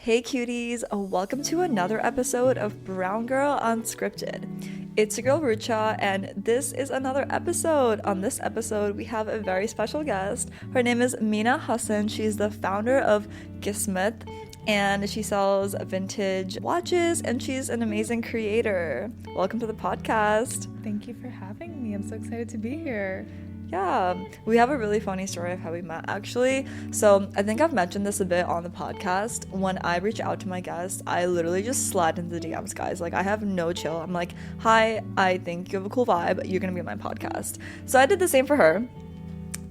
Hey cuties, welcome to another episode of Brown Girl Unscripted. It's your girl Rucha, and this is another episode. On this episode, we have a very special guest. Her name is Mina Hasan. She's the founder of Kismet, and she sells vintage watches, and she's an amazing creator. Welcome to the podcast. Thank you for having me. I'm so excited to be here. Yeah, we have a really funny story of how we met, actually. So I think I've mentioned this a bit on the podcast. When I reach out to my guests, I literally just slide into the DMs, guys. Like, I have no chill. I'm like, hi, I think you have a cool vibe. You're gonna be on my podcast. So I did the same for her.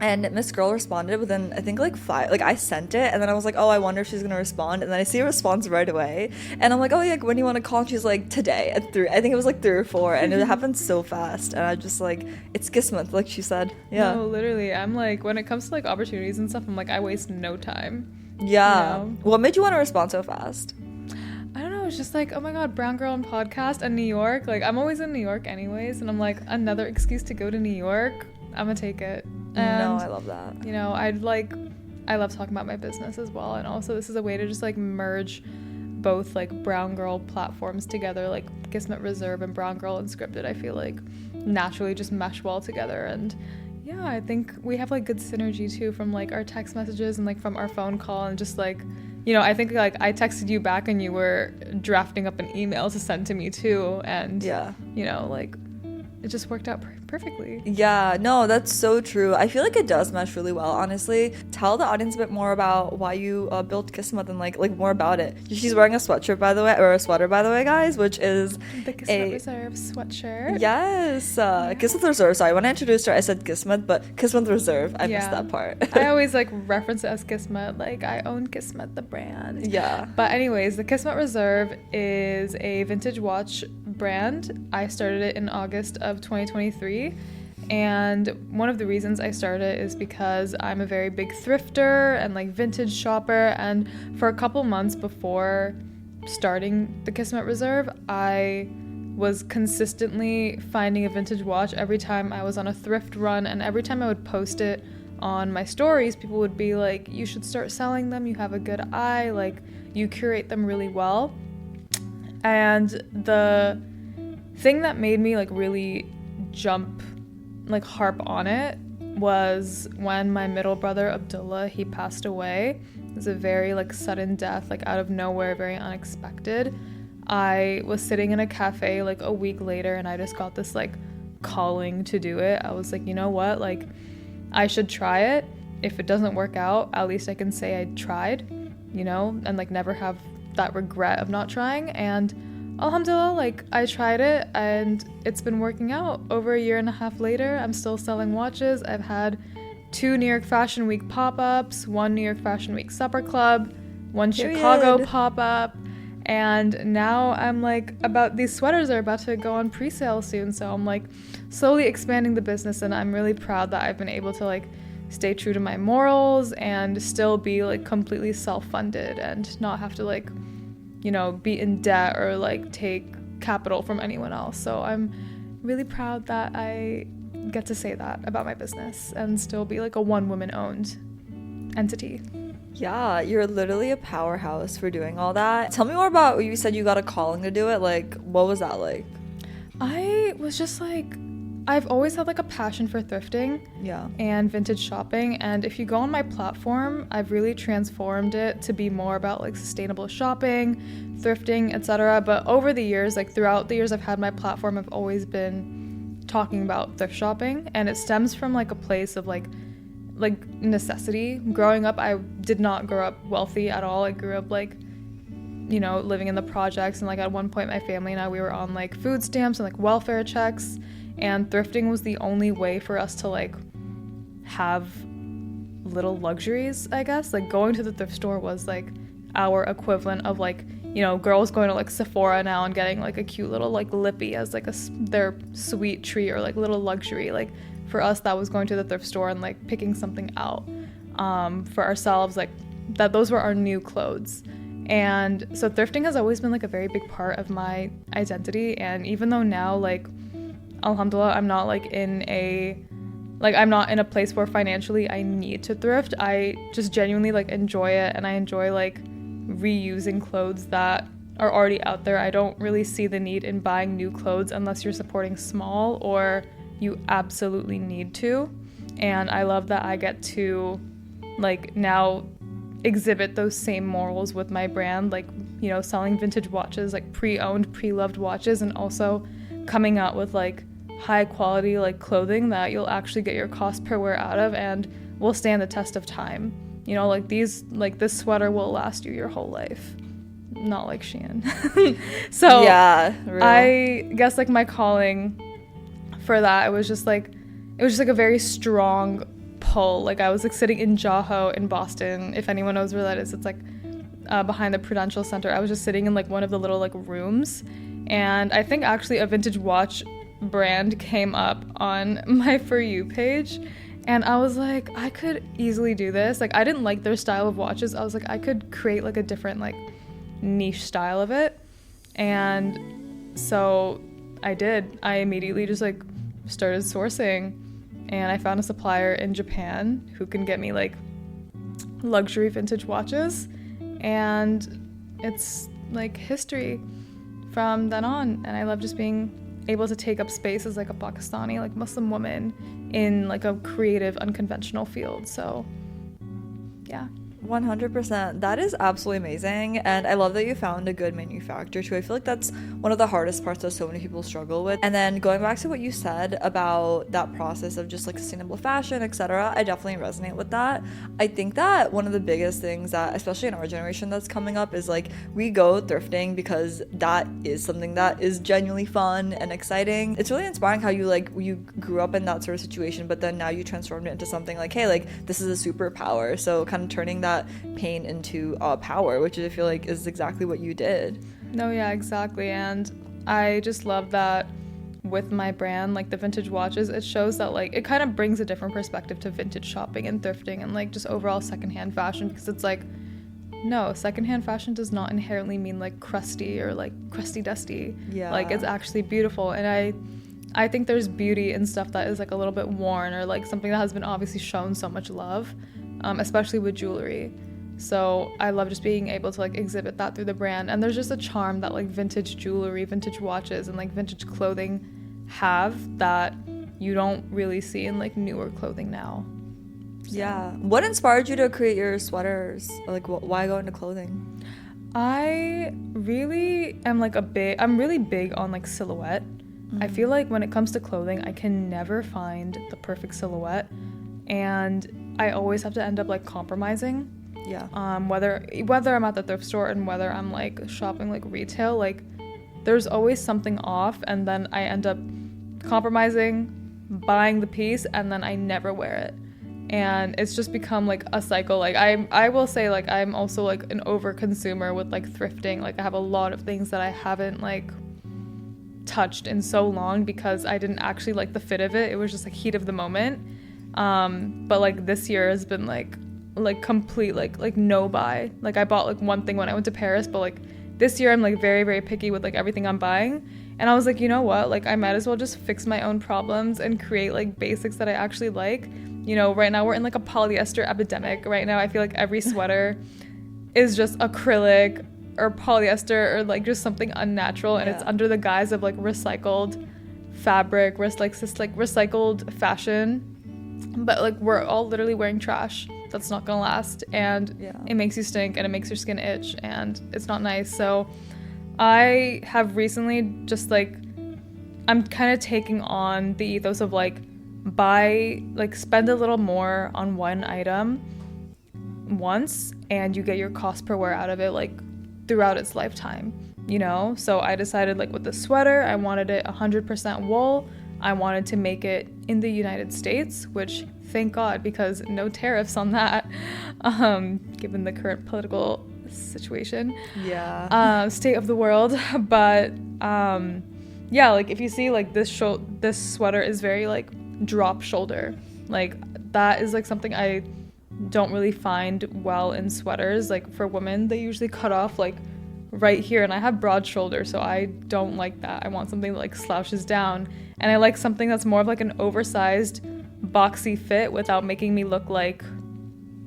And Miss Girl responded within, I think, like 5. Like, I sent it, and then I was like, oh, I wonder if she's gonna respond. And then I see a response right away. And I'm like, oh, yeah, when do you want to call? And she's like, today at 3. I think it was like 3 or 4. And it happened so fast. And I just like, it's Kismet, like she said. Yeah. No, literally. I'm like, when it comes to like opportunities and stuff, I'm like, I waste no time. Yeah. You know? What made you want to respond so fast? I don't know. It's just like, oh my God, Brown Girl and podcast and New York. Like, I'm always in New York anyways. And I'm like, another excuse to go to New York. I'm gonna take it. And, no, I love that. You know, I love talking about my business as well. And also this is a way to just like merge both like Brown Girl platforms together, like Kismet Reserve and Brown Girl Unscripted. I feel like naturally just mesh well together. And yeah, I think we have like good synergy too from like our text messages and like from our phone call and just like, you know, I think like I texted you back and you were drafting up an email to send to me too. And yeah, you know, like it just worked out perfectly. Yeah, no, that's so true. I feel like it does mesh really well, honestly. Tell the audience a bit more about why you built Kismet and like more about it. She's wearing a sweatshirt, by the way, or a sweater, by the way, guys, which is the Kismet Reserve sweatshirt. Yes, Kismet Reserve. Sorry, when I introduced her, I said Kismet, but Kismet Reserve, I missed that part. I always like reference it as Kismet, like I own Kismet, the brand. Yeah. But anyways, the Kismet Reserve is a vintage watch brand. I started it in August of 2023, and one of the reasons I started is because I'm a very big thrifter and like vintage shopper, and for a couple months before starting the Kismet Reserve, I was consistently finding a vintage watch every time I was on a thrift run, and every time I would post it on my stories, people would be like, you should start selling them, you have a good eye, like you curate them really well. And the thing that made me like really harp on it was when my middle brother Abdullah, he passed away. It was a very like sudden death, like out of nowhere, very unexpected. I was sitting in a cafe like a week later and I just got this like calling to do it. I was like, you know what, like I should try it. If it doesn't work out, at least I can say I tried, you know, and like never have that regret of not trying. And alhamdulillah, like I tried it and it's been working out. Over a year and a half later, I'm still selling watches. I've had 2 New York Fashion Week pop-ups, 1 New York Fashion Week supper club, 1 Chicago pop-up, and now I'm like these sweaters are about to go on pre-sale soon, so I'm like slowly expanding the business, and I'm really proud that I've been able to like stay true to my morals and still be like completely self-funded and not have to like, you know, be in debt or like take capital from anyone else. So I'm really proud that I get to say that about my business and still be like a one-woman owned entity. Yeah, you're literally a powerhouse for doing all that. Tell me more about, you said you got a calling to do it. Like, what was that like? I was just like, I've always had like a passion for thrifting and vintage shopping, and if you go on my platform, I've really transformed it to be more about like sustainable shopping, thrifting, etc. But over the years, like throughout the years I've had my platform, I've always been talking about thrift shopping, and it stems from like a place of like necessity. Growing up, I did not grow up wealthy at all. I grew up like, you know, living in the projects, and like at one point my family and I, we were on like food stamps and like welfare checks. And thrifting was the only way for us to like have little luxuries, I guess. Like going to the thrift store was like our equivalent of like, you know, girls going to like Sephora now and getting like a cute little like lippy as like their sweet treat or like little luxury. Like for us, that was going to the thrift store and like picking something out for ourselves, like that those were our new clothes. And so thrifting has always been like a very big part of my identity. And even though now, like, alhamdulillah, I'm not in a place where financially I need to thrift. I just genuinely like enjoy it, and I enjoy like reusing clothes that are already out there. I don't really see the need in buying new clothes unless you're supporting small or you absolutely need to. And I love that I get to like now exhibit those same morals with my brand, like, you know, selling vintage watches, like pre-owned, pre-loved watches, and also coming out with like high quality like clothing that you'll actually get your cost per wear out of and will stand the test of time. You know, like this sweater will last you your whole life. Not like Shein. So yeah, real. I guess like my calling for that, it was just like a very strong pull. Like I was like sitting in Jaho in Boston. If anyone knows where that is, it's like behind the Prudential Center. I was just sitting in like one of the little like rooms, and I think actually a vintage watch brand came up on my For You page, and I was like, I could easily do this. Like I didn't like their style of watches. I was like, I could create like a different like niche style of it. And so I did. I immediately just like started sourcing, and I found a supplier in Japan who can get me like luxury vintage watches, and it's like history from then on. And I love just being able to take up space as like a Pakistani like Muslim woman in like a creative unconventional field. So yeah, 100%. That is absolutely amazing. And I love that you found a good manufacturer too. I feel like that's one of the hardest parts that so many people struggle with. And then going back to what you said about that process of just like sustainable fashion, etc., I definitely resonate with that. I think that one of the biggest things that, especially in our generation, that's coming up is like we go thrifting because that is something that is genuinely fun and exciting. It's really inspiring how you grew up in that sort of situation, but then now you transformed it into something like, hey, like this is a superpower. So kind of turning that pain into power, which I feel like is exactly what you did. No, yeah, exactly. And I just love that with my brand, like the vintage watches, it shows that like it kind of brings a different perspective to vintage shopping and thrifting and like just overall secondhand fashion, because it's like, no, secondhand fashion does not inherently mean like crusty or like crusty dusty. Yeah, like it's actually beautiful. And I think there's beauty in stuff that is like a little bit worn or like something that has been obviously shown so much love. Especially with jewelry. So I love just being able to like exhibit that through the brand. And there's just a charm that like vintage jewelry, vintage watches, and like vintage clothing have that you don't really see in like newer clothing now. So. Yeah. What inspired you to create your sweaters? Like why go into clothing? I really am like I'm really big on like silhouette. Mm-hmm. I feel like when it comes to clothing, I can never find the perfect silhouette. And I always have to end up like compromising. Yeah. Whether I'm at the thrift store and whether I'm like shopping like retail, like there's always something off, and then I end up compromising, buying the piece, and then I never wear it. And it's just become like a cycle. Like I will say like I'm also like an over consumer with like thrifting. Like I have a lot of things that I haven't like touched in so long because I didn't actually like the fit of it. It was just like heat of the moment. But like this year has been like complete like no buy. Like I bought like one thing when I went to Paris, but like this year I'm like very, very picky with like everything I'm buying. And I was like, you know what, like I might as well just fix my own problems and create like basics that I actually like. You know, right now we're in like a polyester epidemic. Right now I feel like every sweater is just acrylic or polyester or like just something unnatural, and it's under the guise of like recycled fabric, recycled fashion. But like we're all literally wearing trash that's not gonna last, and it makes you stink and it makes your skin itch, and it's not nice. So I have recently just like I'm kind of taking on the ethos of like spend a little more on one item once and you get your cost per wear out of it like throughout its lifetime, you know? So I decided like with the sweater, I wanted it 100% wool. I wanted to make it in the United States, which thank God, because no tariffs on that, given the current political situation. Yeah. State of the world. But like if you see like this sweater is very like drop shoulder. Like that is like something I don't really find well in sweaters. Like for women, they usually cut off like right here, and I have broad shoulders, so I don't like that. I want something that like slouches down, and I like something that's more of like an oversized boxy fit without making me look like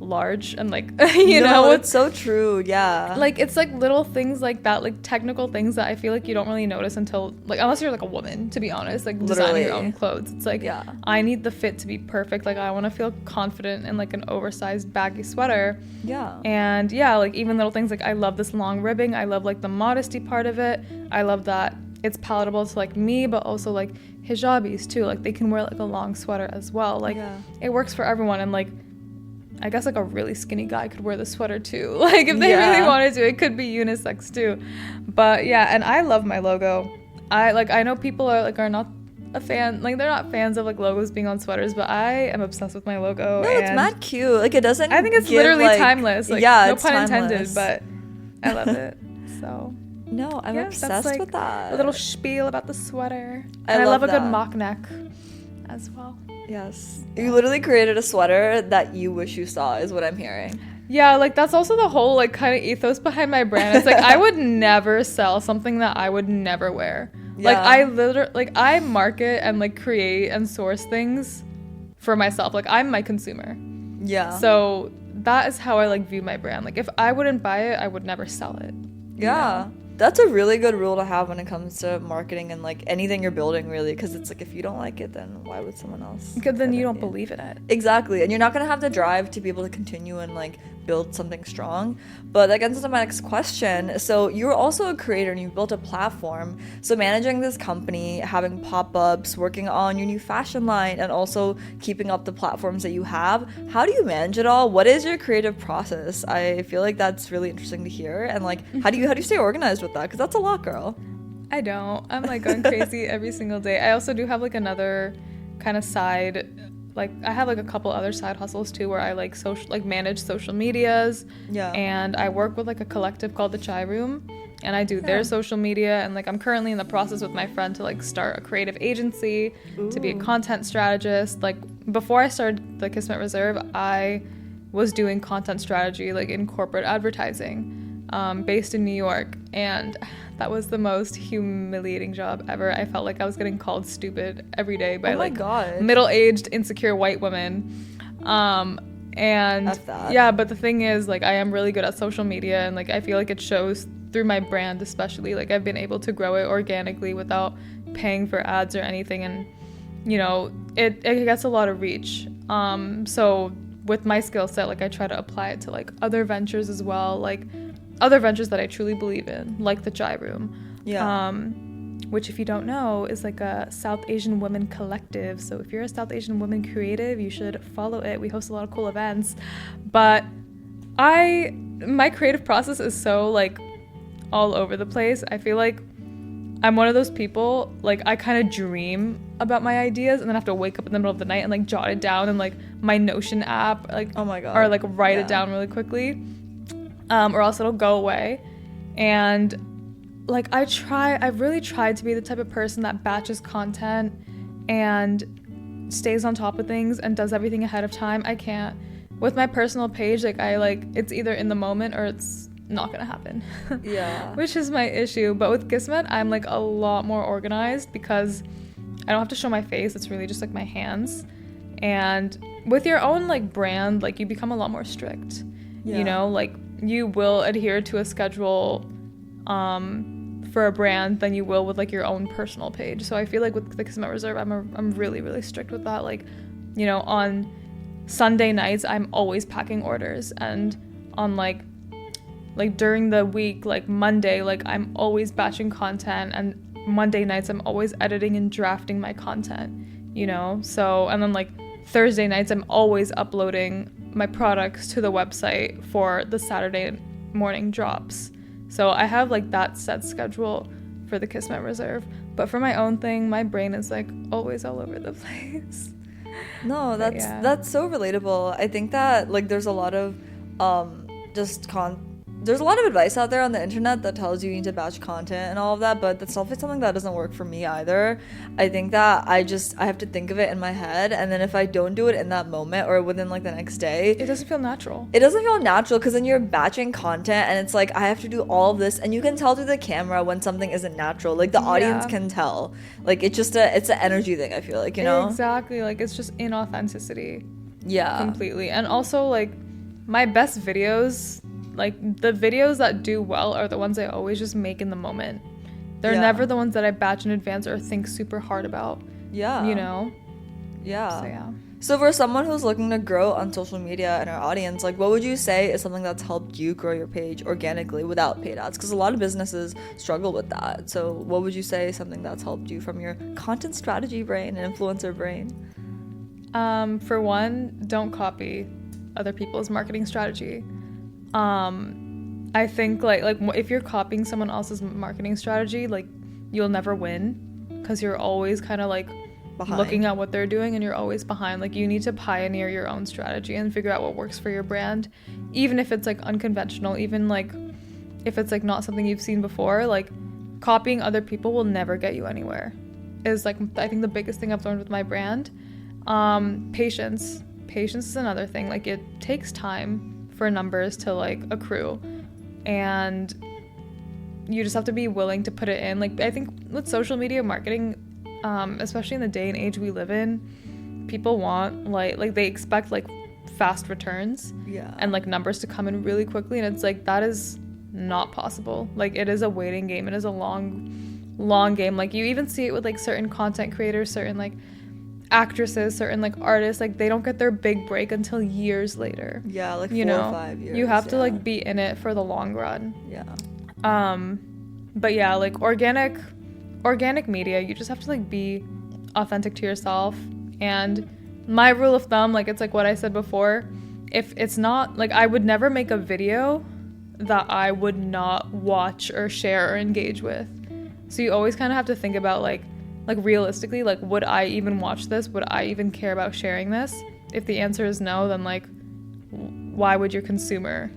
large and like you know, it's so true. Yeah, like it's like little things like that, like technical things that I feel like you don't really notice until like, unless you're like a woman, to be honest, like designing your own clothes. It's like, yeah, I need the fit to be perfect. Like I want to feel confident in like an oversized baggy sweater. Yeah. And yeah, like even little things like I love this long ribbing. I love like the modesty part of it. I love that it's palatable to like me, but also like hijabis too. Like they can wear like a long sweater as well. Like it works for everyone. And like I guess like a really skinny guy could wear the sweater too. Like if they really wanted to, it could be unisex too. But yeah, and I love my logo. I know people are not a fan, like they're not fans of like logos being on sweaters, but I am obsessed with my logo. No, it's mad cute. Like it doesn't, I think it's literally like, timeless. Like no pun intended, timeless. but I love it. So no, I'm obsessed like with that. A little spiel about the sweater. I love a good mock neck as well. Yes. You literally created a sweater that you wish you saw, is what I'm hearing. Yeah, like that's also the whole like kind of ethos behind my brand. It's like I would never sell something that I would never wear. Yeah. Like I literally, like I market and like create and source things for myself. Like I'm my consumer. Yeah. So that is how I like view my brand. Like if I wouldn't buy it, I would never sell it. Yeah. You know? That's a really good rule to have when it comes to marketing and like anything you're building, really, because it's like if you don't like it, then why would someone else? Because then you don't believe in it. Exactly. And you're not going to have the drive to be able to continue and like build something strong. But that gets into my next question. So you're also a creator and you built a platform. So managing this company, having pop-ups, working on your new fashion line, and also keeping up the platforms that you have, how do you manage it all? What is your creative process? I feel like that's really interesting to hear. And like how do you stay organized with that? Because that's a lot, girl. I don't. I'm like going crazy every single day. I also do have like another kind of side, like I have like a couple other side hustles too, where I like manage social medias. Yeah. And I work with like a collective called the Chai Room, and I do their social media. And like I'm currently in the process with my friend to like start a creative agency to be a content strategist. Like before I started the Kismet Reserve, I was doing content strategy like in corporate advertising, based in New York, and that was the most humiliating job ever. I felt like I was getting called stupid every day by middle-aged, insecure white women. And yeah, but the thing is, like, I am really good at social media, and like I feel like it shows through my brand, especially. Like I've been able to grow it organically without paying for ads or anything, and you know, it gets a lot of reach. So with my skill set, like I try to apply it to like other ventures as well, like other ventures that I truly believe in, like the Chai Room. Yeah. Which, if you don't know, is like a South Asian women collective. So if you're a South Asian woman creative, you should follow it. We host a lot of cool events. But my creative process is so like all over the place. I feel like I'm one of those people, like I kind of dream about my ideas and then have to wake up in the middle of the night and like jot it down in like my Notion app, like, oh my God, or like write it down really quickly. Or else it'll go away. And like I've really tried to be the type of person that batches content and stays on top of things and does everything ahead of time. I can't. With my personal page, like it's either in the moment or it's not gonna happen. Yeah. Which is my issue. But with Kismet, I'm like a lot more organized because I don't have to show my face. It's really just like my hands. And with your own like brand, like you become a lot more strict. Yeah. You know, like you will adhere to a schedule for a brand than you will with like your own personal page. So I feel like with the Kismet Reserve, I'm really, really strict with that. Like, you know, on Sunday nights, I'm always packing orders, and on like during the week, like Monday, like I'm always batching content, and Monday nights I'm always editing and drafting my content, you know. So, and then like Thursday nights I'm always uploading my products to the website for the Saturday morning drops. So I have like that set schedule for the Kismet Reserve. But for my own thing, my brain is like always all over the place. No, that's so relatable. I think that like there's a lot of there's a lot of advice out there on the internet that tells you need to batch content and all of that, but that's definitely something that doesn't work for me either. I think that I have to think of it in my head, and then if I don't do it in that moment or within like the next day, it doesn't feel natural. It doesn't feel natural because then you're batching content and it's like I have to do all of this, and you can tell through the camera when something isn't natural. Like the audience can tell. Like it's an energy thing, I feel like, you know? Exactly. Like it's just inauthenticity. Yeah. Completely. And also like my best videos, like the videos that do well are the ones I always just make in the moment. They're never the ones that I batch in advance or think super hard about. Yeah. You know? Yeah. So yeah. So for someone who's looking to grow on social media and our audience, like what would you say is something that's helped you grow your page organically without paid ads? Because a lot of businesses struggle with that. So what would you say is something that's helped you from your content strategy brain and influencer brain? For one, don't copy other people's marketing strategy. I think like if you're copying someone else's marketing strategy, like you'll never win because you're always kind of like behind. Looking at what they're doing and you're always behind. Like you need to pioneer your own strategy and figure out what works for your brand, even if it's like unconventional, even like if it's like not something you've seen before. Like copying other people will never get you anywhere is like I think the biggest thing I've learned with my brand. Patience is another thing. Like it takes time for numbers to like accrue, and you just have to be willing to put it in. Like I think with social media marketing, especially in the day and age we live in, people want like they expect like fast returns and like numbers to come in really quickly, and it's like that is not possible. Like it is a waiting game. It is a long game. Like you even see it with like certain content creators, certain like actresses, certain like artists, like they don't get their big break until years later. Yeah, like 4 or 5 years. You have to like be in it for the long run. Yeah. But yeah, like organic media, you just have to like be authentic to yourself. And my rule of thumb, like it's like what I said before, if it's not like I would never make a video that I would not watch or share or engage with. So you always kind of have to think about like realistically, like would I even watch this? Would I even care about sharing this? If the answer is no, then like why would your consumer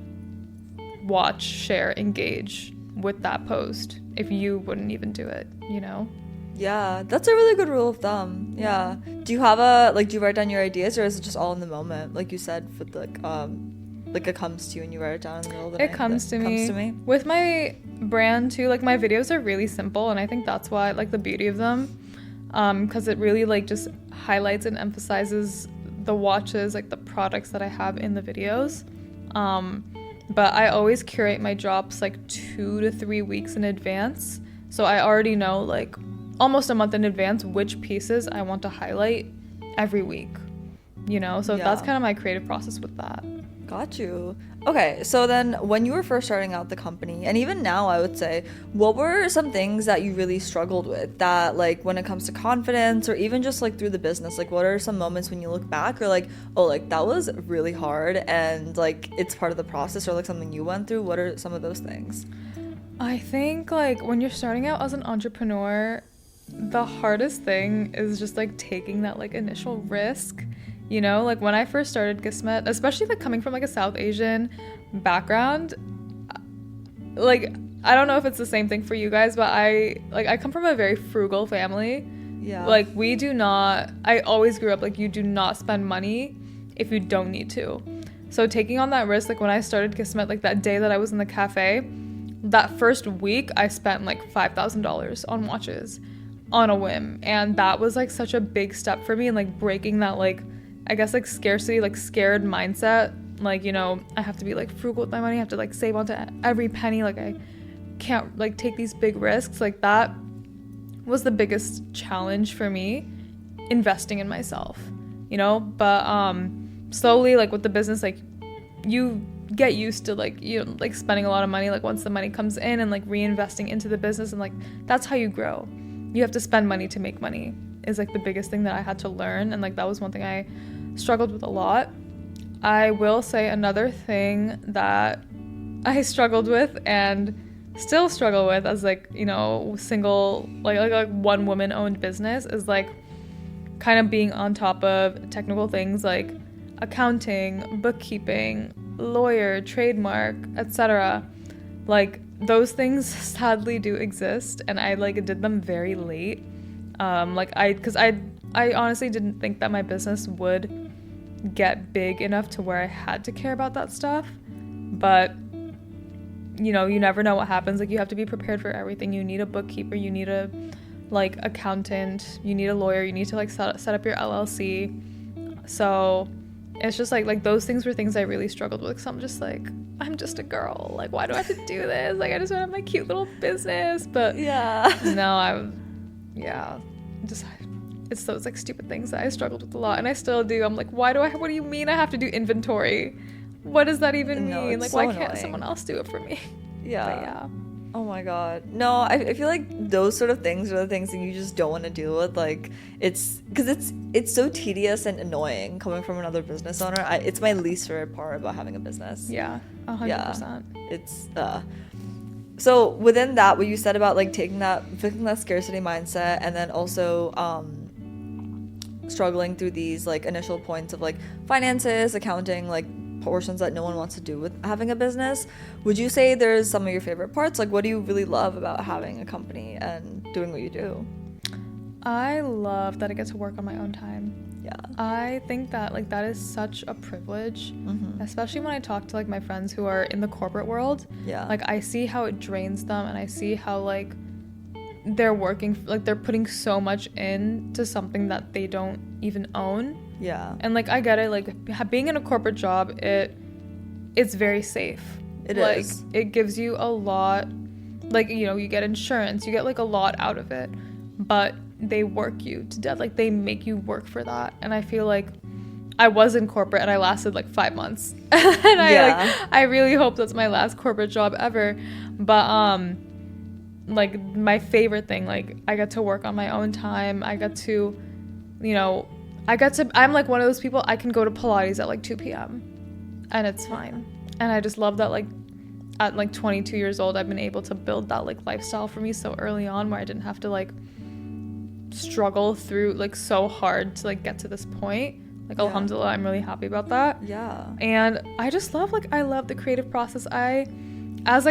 watch, share, engage with that post if you wouldn't even do it, you know? Yeah, that's a really good rule of thumb. Yeah. Do you have do you write down your ideas, or is it just all in the moment? Like you said, with like it comes to you and you write it down in the middle of the night? It comes to me. With my brand too, like my videos are really simple, and I think that's why like the beauty of them, because it really like just highlights and emphasizes the watches, like the products that I have in the videos. But I always curate my drops like 2 to 3 weeks in advance, so I already know like almost a month in advance which pieces I want to highlight every week, you know? So that's kind of my creative process with that. Got you. Okay, so then when you were first starting out the company, and even now I would say, what were some things that you really struggled with that like when it comes to confidence or even just like through the business? Like what are some moments when you look back or like, oh, like that was really hard and like it's part of the process, or like something you went through? What are some of those things? I think like when you're starting out as an entrepreneur, the hardest thing is just like taking that like initial risk. You know, like when I first started Kismet, especially like coming from like a South Asian background, like I don't know if it's the same thing for you guys, but I come from a very frugal family. Yeah. Like I always grew up like you do not spend money if you don't need to. So taking on that risk, like when I started Kismet, like that day that I was in the cafe, that first week I spent like $5,000 on watches on a whim, and that was like such a big step for me, and like breaking that like I guess like scarcity, like scared mindset, like, you know, I have to be like frugal with my money, I have to like save onto every penny, like I can't like take these big risks. Like that was the biggest challenge for me, investing in myself, you know. But slowly, like with the business, like you get used to like, you know, like spending a lot of money, like once the money comes in, and like reinvesting into the business, and like that's how you grow. You have to spend money to make money is like the biggest thing that I had to learn, and like that was one thing I struggled with a lot. I will say another thing that I struggled with and still struggle with as like, you know, single like one woman owned business is like kind of being on top of technical things like accounting, bookkeeping, lawyer, trademark, etc. Like those things sadly do exist, and I like did them very late. Because I honestly didn't think that my business would get big enough to where I had to care about that stuff. But, you know, you never know what happens. Like, you have to be prepared for everything. You need a bookkeeper, you need a, like, accountant, you need a lawyer, you need to, like, set up your LLC. So, it's just like those things were things I really struggled with. So I'm just like, I'm just a girl. Like, why do I have to do this? Like, I just want to have my cute little business. But just it's those like stupid things that I struggled with a lot, and I still do. I'm like, what do you mean I have to do inventory? What does that even mean? Like, so why can't someone else do it for me? Yeah. Oh my god. No, I feel like those sort of things are the things that you just don't want to deal with. Like, it's because it's so tedious and annoying coming from another business owner. It's my least favorite part about having a business. Yeah, 100%. Yeah, it's so within that, what you said about like fixing that scarcity mindset, and then also struggling through these like initial points of like finances, accounting, like portions that no one wants to do with having a business, would you say there's some of your favorite parts? Like, what do you really love about having a company and doing what you do? I love that I get to work on my own time. Yeah, I think that like that is such a privilege, especially when I talk to like my friends who are in the corporate world. Yeah, like I see how it drains them, and I see how like they're working, like they're putting so much into something that they don't even own. Yeah. And like I get it, like being in a corporate job, it's very safe. It like, is. It gives you a lot, like, you know, you get insurance, you get like a lot out of it, but they work you to death. Like, they make you work for that. And I feel like I was in corporate and I lasted like 5 months. And I really hope that's my last corporate job ever. But like my favorite thing, like I get to work on my own time. I get to, you know, I'm like one of those people, I can go to Pilates at like 2 p.m. and it's fine. And I just love that like at like 22 years old, I've been able to build that like lifestyle for me so early on, where I didn't have to like struggle through like so hard to like get to this point. Like, alhamdulillah, I'm really happy about that. Yeah. And I just love, like, I love the creative process. I was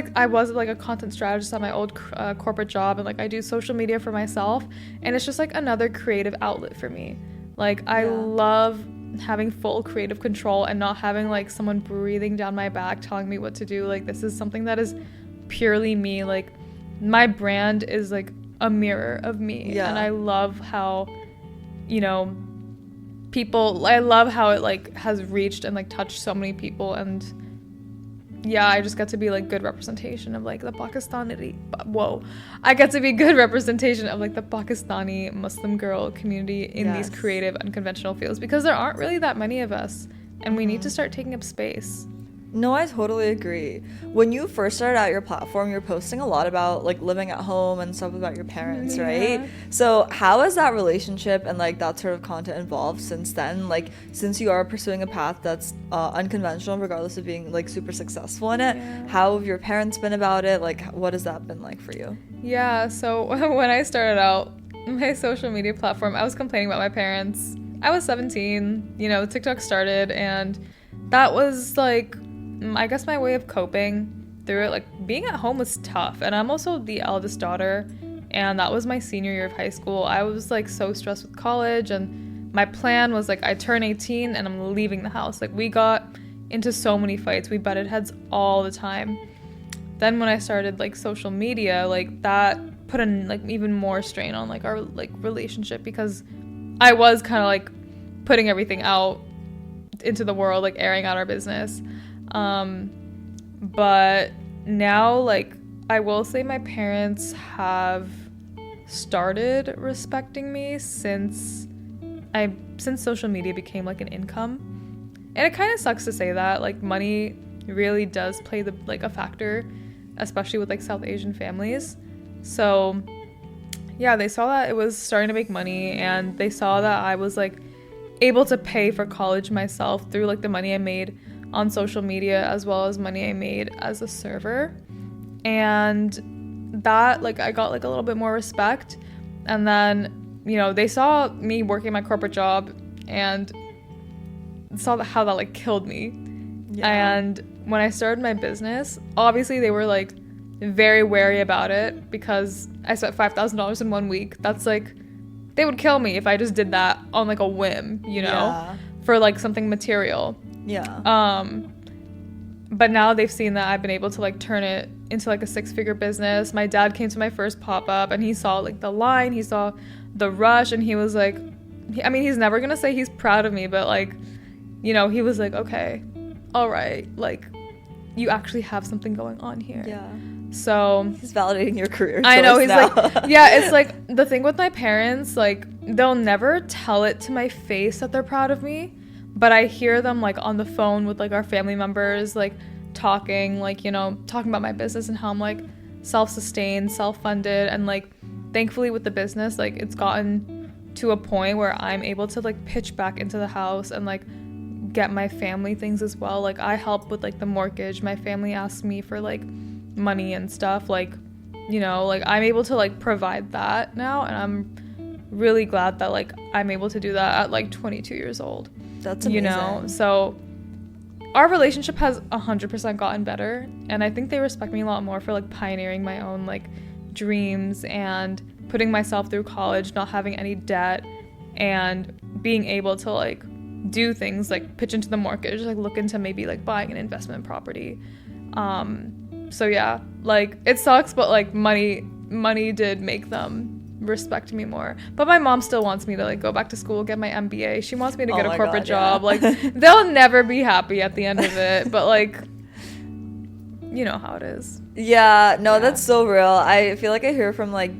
like a content strategist at my old corporate job, and like I do social media for myself, and it's just like another creative outlet for me. Like, I love having full creative control and not having like someone breathing down my back telling me what to do. Like, this is something that is purely me. Like, my brand is like a mirror of me. And I love how, you know, I love how it like has reached and like touched so many people. And I just get to be like good representation of like the I get to be good representation of like the Pakistani Muslim girl community in these creative unconventional fields, because there aren't really that many of us, and we need to start taking up space. No, I totally agree. When you first started out your platform, you're posting a lot about like living at home and stuff about your parents, right? So how has that relationship and like that sort of content evolved since then? Like, since you are pursuing a path that's unconventional, regardless of being like super successful in it, how have your parents been about it? Like, what has that been like for you? Yeah, so when I started out my social media platform, I was complaining about my parents. I was 17, you know, TikTok started, and that was like, I guess, my way of coping through it. Like, being at home was tough, and I'm also the eldest daughter, and that was my senior year of high school. I was like so stressed with college, and my plan was like, I turn 18 and I'm leaving the house. Like, we got into so many fights, we butted heads all the time. Then when I started like social media, like that put in like even more strain on like our like relationship, because I was kind of like putting everything out into the world, like airing out our business. But now, like, I will say my parents have started respecting me since social media became like an income. And it kind of sucks to say that, like, money really does play a factor, especially with like South Asian families. So yeah, they saw that it was starting to make money, and they saw that I was like able to pay for college myself through like the money I made on social media, as well as money I made as a server. And that, like, I got like a little bit more respect. And then, you know, they saw me working my corporate job and saw how that like killed me. And when I started my business, obviously they were like very wary about it, because I spent $5,000 in 1 week. That's like, they would kill me if I just did that on like a whim, you know, for like something material. But now they've seen that I've been able to like turn it into like a 6-figure business. My dad came to my first pop-up, and he saw like the line, he saw the rush, and he was like, I mean, he's never gonna say he's proud of me, but like, you know, he was like, okay, all right, like, you actually have something going on here. Yeah. So he's validating your career choice. I know, he's now. like, yeah, it's like the thing with my parents, like, they'll never tell it to my face that they're proud of me, but I hear them like on the phone with like our family members, like talking, like, you know, talking about my business and how I'm like self-sustained, self-funded, and like thankfully with the business, like it's gotten to a point where I'm able to like pitch back into the house and like get my family things as well. Like I help with like the mortgage. My family asks me for like money and stuff, like, you know, like I'm able to like provide that now, and I'm really glad that like I'm able to do that at like 22 years old. That's amazing. You know, so our relationship has 100% gotten better, and I think they respect me a lot more for like pioneering my own like dreams and putting myself through college, not having any debt, and being able to like do things like pitch into the mortgage, like look into maybe like buying an investment property. So yeah, like it sucks, but like money did make them respect me more. But my mom still wants me to like go back to school, get my MBA. She wants me to get a corporate job. Yeah. Like they'll never be happy at the end of it, but like, you know how it is. Yeah, no, that's so real. I feel like I hear from like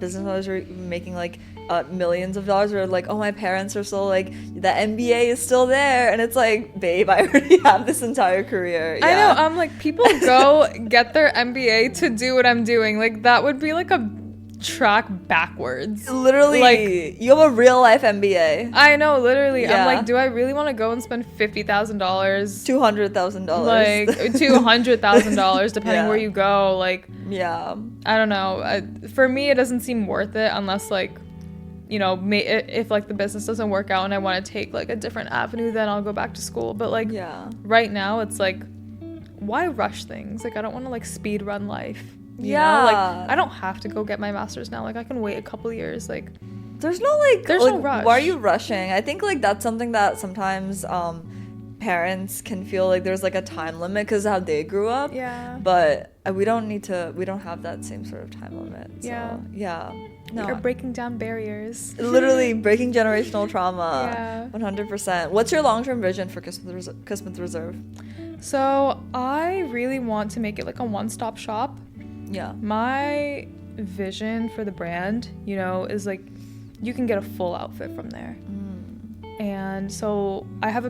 business owners who are making like millions of dollars, or like, oh, my parents are still like, the MBA is still there, and it's like, babe, I already have this entire career. Yeah. I know, I'm like, people go get their MBA to do what I'm doing. Like that would be like a track backwards. Literally, like, you have a real life MBA. I know, literally. Yeah. I'm like, do I really want to go and spend $50,000, $200,000, like $200,000 depending where you go? Like, yeah, I don't know. For me, it doesn't seem worth it unless like, you know, if like the business doesn't work out and I want to take like a different avenue, then I'll go back to school. But like, right now it's like, why rush things? Like I don't want to like speed run life. You know? Like I don't have to go get my master's now. Like I can wait a couple years. Like there's no rush. Why are you rushing? I think like that's something that sometimes parents can feel like there's like a time limit because of how they grew up. Yeah. But we don't have that same sort of time limit. So, yeah. No. You're breaking down barriers. Literally breaking generational trauma. Yeah. 100%. What's your long-term vision for Kismet Reserve? So I really want to make it like a one-stop shop. Yeah. My vision for the brand, you know, is like you can get a full outfit from there. And so I have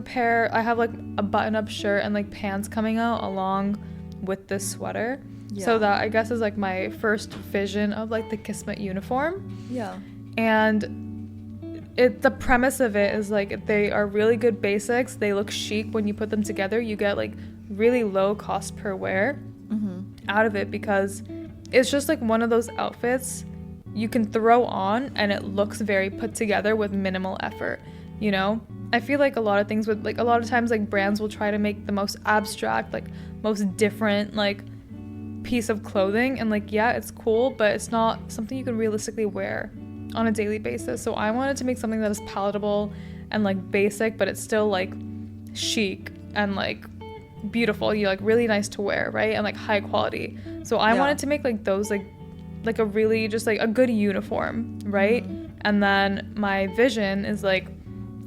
like a button-up shirt and like pants coming out along with this sweater. Yeah. So that I guess is like my first vision of like the Kismet uniform. Yeah. And the premise of it is like they are really good basics. They look chic when you put them together. You get like really low cost per wear out of it because it's just like one of those outfits you can throw on and it looks very put together with minimal effort, you know? I feel like a lot of things with like a lot of times like brands will try to make the most abstract, like most different like piece of clothing, and like it's cool, but it's not something you can realistically wear on a daily basis. So I wanted to make something that is palatable and like basic, but it's still like chic and like beautiful, you like really nice to wear, right? And like high quality. So I wanted to make like those like a really just like a good uniform, right? And then my vision is like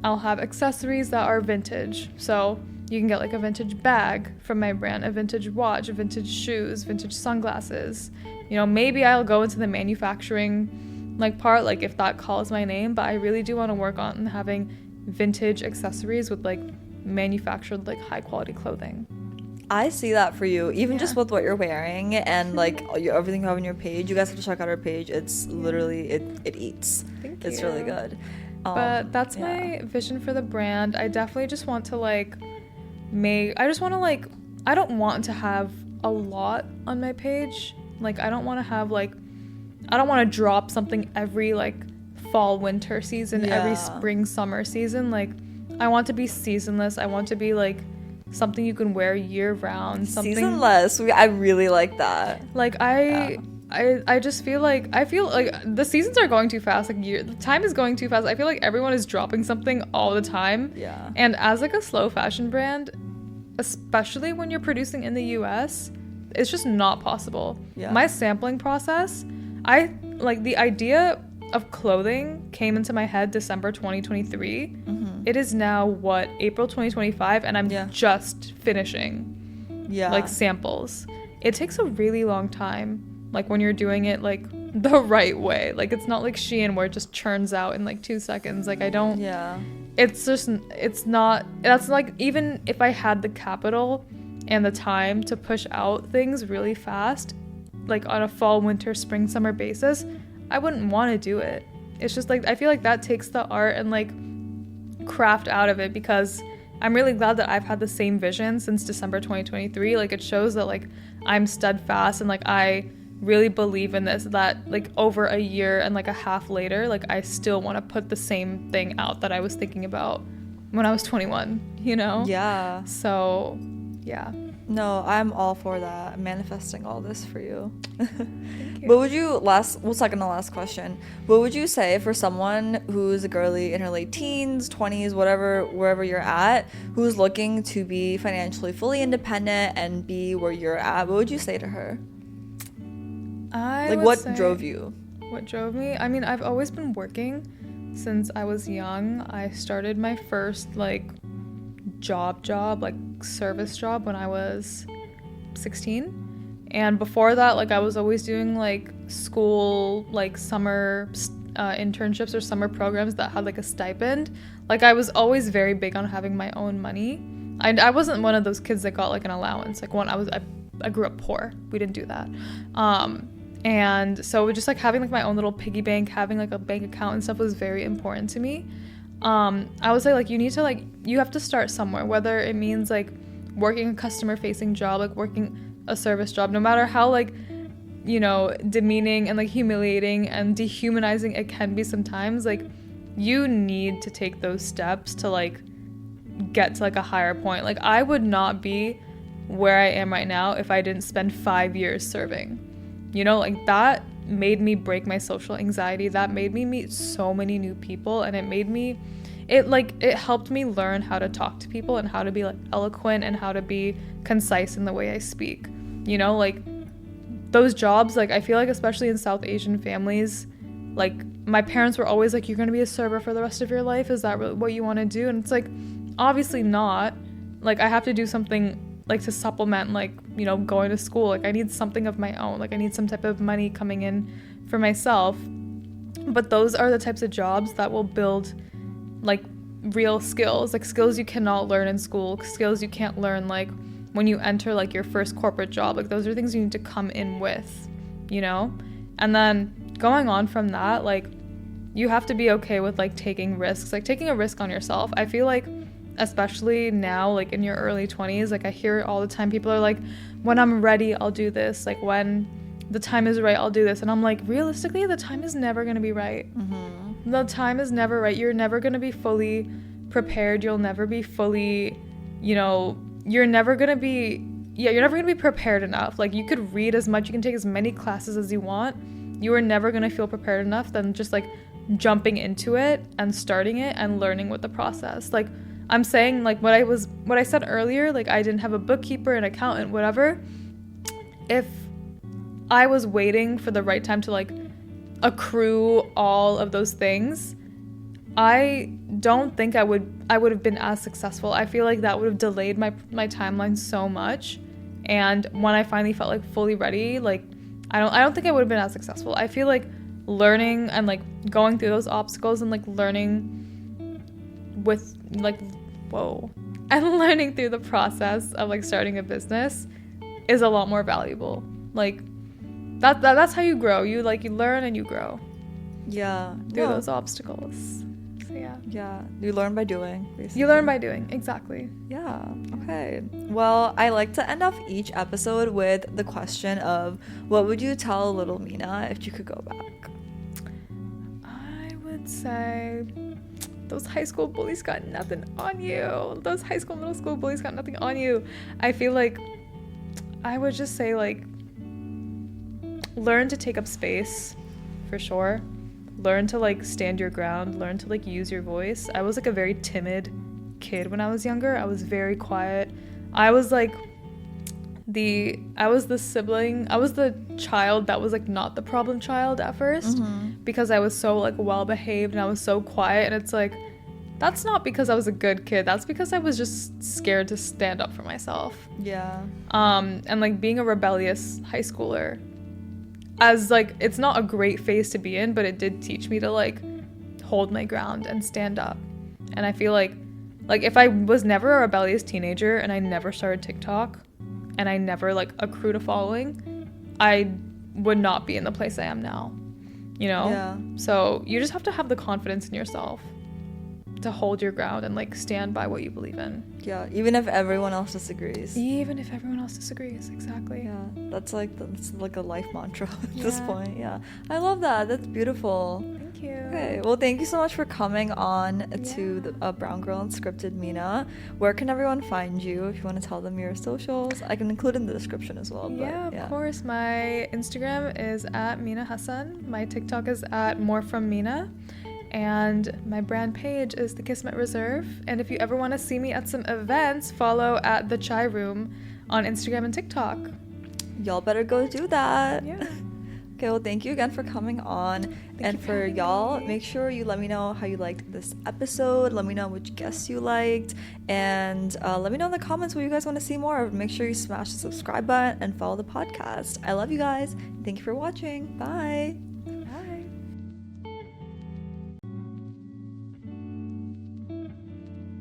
I'll have accessories that are vintage. So you can get like a vintage bag from my brand, a vintage watch, vintage shoes, vintage sunglasses. You know, maybe I'll go into the manufacturing like part, like if that calls my name, but I really do want to work on having vintage accessories with like manufactured like high quality clothing. I see that for you, even just with what you're wearing and like everything you have on your page. You guys have to check out our page. It's literally it eats. Thank you. It's really good. But that's my vision for the brand. I definitely just want to like I don't want to have a lot on my page. Like I don't want to drop something every like fall winter season, every spring summer season. Like I want to be seasonless. I want to be like something you can wear year round. Seasonless. I really like that. Like I just feel like the seasons are going too fast. Like the time is going too fast. I feel like everyone is dropping something all the time. Yeah. And as like a slow fashion brand, especially when you're producing in the US, it's just not possible. Yeah. My sampling process, the idea of clothing came into my head December 2023. it is now what, April 2025, and I'm just finishing like samples. It takes a really long time, like when you're doing it like the right way. Like it's not like Shein where it just churns out in like 2 seconds. Like I don't, it's not, that's like, even if I had the capital and the time to push out things really fast, like on a fall, winter, spring, summer basis, I wouldn't want to do it. It's just like, I feel like that takes the art and like craft out of it, because I'm really glad that I've had the same vision since December 2023. Like it shows that like I'm steadfast and like I really believe in this, that like over a year and like a half later, like I still want to put the same thing out that I was thinking about when I was 21, you know? Yeah. So, yeah. No, I'm all for that. I'm manifesting all this for you. Thank you. What would you, second to last question, what would you say for someone who's a girly in her late teens, 20s, whatever, wherever you're at, who's looking to be financially fully independent and be where you're at? What would you say to her? What drove you? What drove me? I mean, I've always been working since I was young. I started my first like job, like service job, when I was 16. And before that, like I was always doing like school, like summer internships or summer programs that had like a stipend. Like I was always very big on having my own money. I wasn't one of those kids that got like an allowance. Like I grew up poor. We didn't do that. And so just like having like my own little piggy bank, having like a bank account and stuff was very important to me. I would say like you have to start somewhere, whether it means like working a customer facing job, like working a service job, no matter how like, you know, demeaning and like humiliating and dehumanizing it can be sometimes. Like you need to take those steps to like get to like a higher point. Like I would not be where I am right now if I didn't spend 5 years serving. You know, like that made me break my social anxiety. That made me meet so many new people, and it helped me learn how to talk to people and how to be like eloquent and how to be concise in the way I speak. You know, like those jobs, like I feel like especially in South Asian families, like my parents were always like, you're going to be a server for the rest of your life? Is that really what you want to do? And it's like, obviously not. Like I have to do something like to supplement, like, you know, going to school. Like I need something of my own. Like I need some type of money coming in for myself. But those are the types of jobs that will build like real skills, like skills you cannot learn in school, skills you can't learn like when you enter like your first corporate job. Like those are things you need to come in with, you know? And then going on from that, like you have to be okay with like taking risks, like taking a risk on yourself. I feel like especially now, like in your early 20s, like I hear all the time people are like, when I'm ready, I'll do this. Like when the time is right, I'll do this. And I'm like, realistically, the time is never going to be right. Mm-hmm. The time is never right. You're never going to be fully prepared. You'll never be fully, you know, you're never going to be prepared enough. Like you could read as much, you can take as many classes as you want. You are never going to feel prepared enough than just like jumping into it and starting it and learning with the process. Like I'm saying, like what I said earlier, like I didn't have a bookkeeper, an accountant, whatever. If I was waiting for the right time to like accrue all of those things, I don't think I would have been as successful. I feel like that would have delayed my timeline so much. And when I finally felt like fully ready, like I don't think I would have been as successful. I feel like learning and like going through those obstacles and like learning with like and learning through the process of like starting a business is a lot more valuable. Like that's how you grow. You learn and you grow. Yeah. Through those obstacles. So yeah, you learn by doing, basically. You learn by doing, exactly. Yeah. Okay. Well, I like to end off each episode with the question of, what would you tell little Mina if you could go back? I would say, those high school bullies got nothing on you. Those high school, middle school bullies got nothing on you. I feel like I would just say, like, learn to take up space, for sure. Learn to, like, stand your ground. Learn to, like, use your voice. I was, like, a very timid kid when I was younger. I was very quiet. I was, like, the child that was, like, not the problem child at first, because I was so, like, well behaved and I was so quiet. And it's like, that's not because I was a good kid. That's because I was just scared to stand up for myself. Yeah. And like being a rebellious high schooler, as like, it's not a great phase to be in, but it did teach me to like hold my ground and stand up. And I feel like if I was never a rebellious teenager and I never started TikTok and I never like accrued a following, I would not be in the place I am now, you know? Yeah. So you just have to have the confidence in yourself to hold your ground and like stand by what you believe in. Yeah, even if everyone else disagrees. Even if everyone else disagrees, exactly. Yeah, that's like a life mantra at this point. Yeah, I love that. That's beautiful. Thank you. Okay, well, thank you so much for coming on to the Brown Girl Unscripted, Mina. Where can everyone find you if you want to tell them your socials? I can include in the description as well. But, of course. My Instagram is at mina hasan. My TikTok is at more from mina. And my brand page is the Kismet Reserve. And if you ever want to see me at some events, follow at the Chai Room on Instagram and TikTok. Y'all better go do that. Yeah. Okay, well, thank you again for coming on. And for y'all, make sure you let me know how you liked this episode. Let me know which guests you liked. And let me know in the comments what you guys want to see more of. Make sure you smash the subscribe button and follow the podcast. I love you guys. Thank you for watching. Bye.